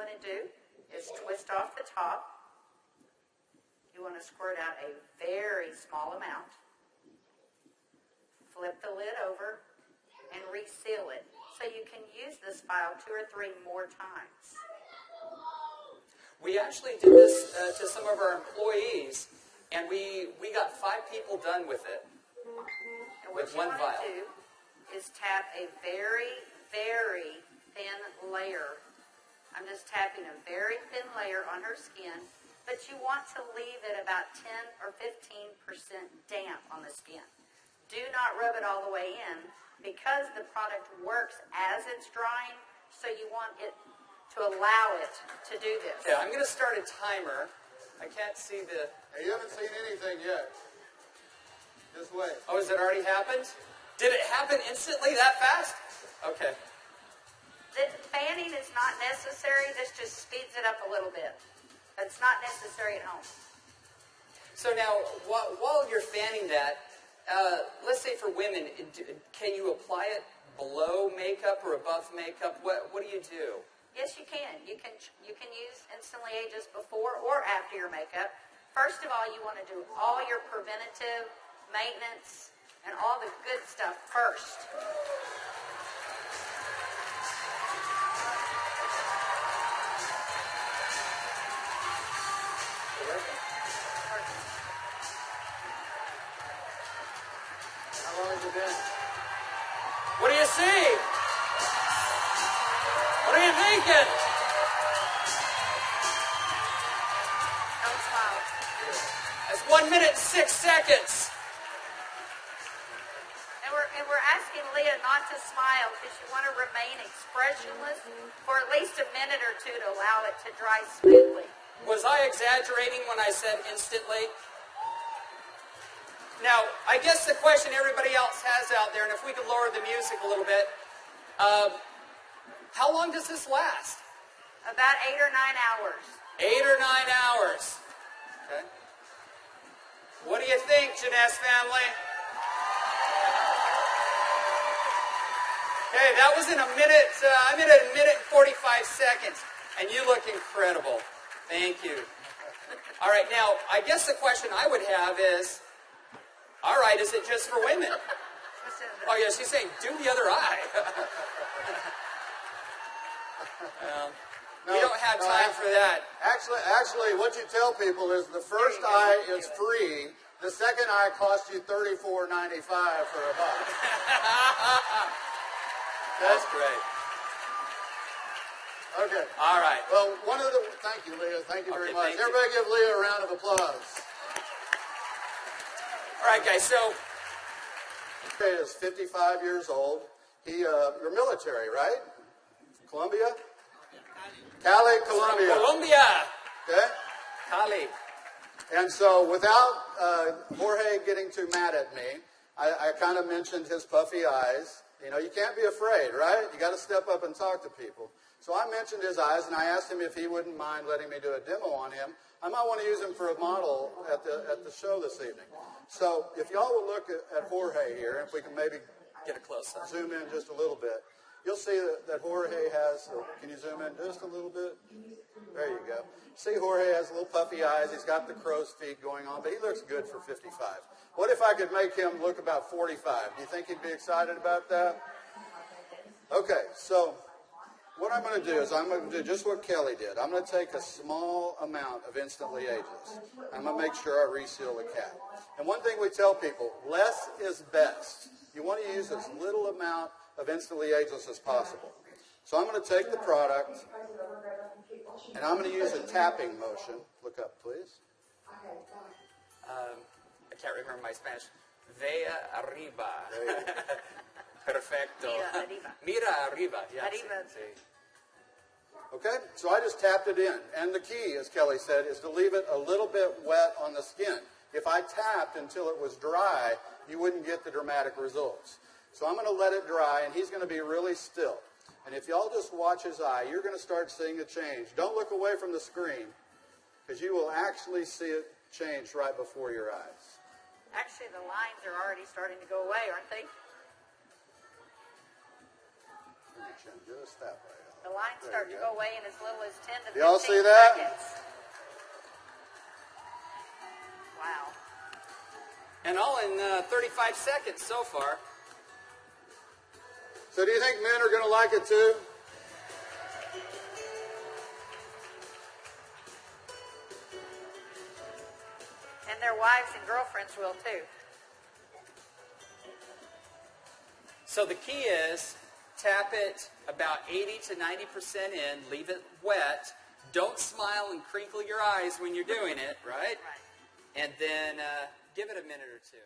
want to do is twist off the top. You want to squirt out a very small amount. Flip the lid over and reseal it so you can use this file 2 or 3 more times. We actually did this to some of our employees, and we got 5 people done with it. And what you want to do is tap a very, very thin layer. I'm just tapping a very thin layer on her skin, but you want to leave it about 10 or 15% damp on the skin. Do not rub it all the way in because the product works as it's drying, so you want it to allow it to do this. Yeah, I'm going to start a timer. I can't see the... Hey, you haven't seen anything yet. Just wait. Oh, has it already happened? Did it happen instantly that fast? Okay. The fanning is not necessary. This just speeds it up a little bit. It's not necessary at home. So now, while you're fanning that, let's say for women, can you apply it below makeup or above makeup? What do you do? Yes, you can. You can use Instantly Ageless before or after your makeup. First of all, you want to do all your preventative maintenance and all the good stuff first. How long has it been? What do you see? What are you thinking? Don't smile. That's 1 minute and 6 seconds. And we're asking Leah not to smile because you want to remain expressionless for at least a minute or 2 to allow it to dry smoothly. Was I exaggerating when I said instantly? Now, I guess the question everybody else has out there, and if we could lower the music a little bit, how long does this last? About 8 or 9 hours. 8 or 9 hours. Okay. What do you think, Jeunesse family? Okay, that was in a minute. I'm at a minute and 45 seconds, and you look incredible. Thank you. All right, now, I guess the question I would have is, all right, is it just for women? Oh, yeah, she's saying, do the other eye. We don't have time for that. Actually, what you tell people is the first eye is free. The second eye costs you $34.95 for a buck. That's great. Okay. All right. Well, thank you, Leah. Thank you very much. Everybody give Leah a round of applause. All right, guys, so... He is 55 years old. You're military, right? Colombia? Cali, Colombia. Colombia. Okay? Cali. And so without Jorge getting too mad at me, I kind of mentioned his puffy eyes. You know, you can't be afraid, right? You got to step up and talk to people. So I mentioned his eyes, and I asked him if he wouldn't mind letting me do a demo on him. I might want to use him for a model at the show this evening. So if y'all will look at Jorge here, if we can maybe get a close-up, zoom in just a little bit, you'll see that Jorge has, can you zoom in just a little bit? There you go. See, Jorge has little puffy eyes. He's got the crow's feet going on, but he looks good for 55. What if I could make him look about 45? Do you think he'd be excited about that? Okay, so what I'm going to do is I'm going to do just what Kelly did. I'm going to take a small amount of Instantly Ageless. I'm going to make sure I reseal the cap. And one thing we tell people, less is best. You want to use as little amount of Instantly Ageless as possible. So I'm going to take the product, and I'm going to use a tapping motion. Look up, please. I can't remember my Spanish. Vea arriba. Perfecto. Mira arriba. Mira arriba. Yes. Arriba. Sí. Okay, so I just tapped it in. And the key, as Kelly said, is to leave it a little bit wet on the skin. If I tapped until it was dry, you wouldn't get the dramatic results. So I'm going to let it dry, and he's going to be really still. And if y'all just watch his eye, you're going to start seeing a change. Don't look away from the screen, because you will actually see it change right before your eyes. Actually, the lines are already starting to go away, aren't they? Just that way. The lines start to go away in as little as 10 to 15 Y'all see that? seconds. Wow. And all in 35 seconds so far. So do you think men are going to like it too? And their wives and girlfriends will too. So the key is tap it about 80 to 90% in, leave it wet. Don't smile and crinkle your eyes when you're doing it, right? Right. And then give it a minute or two.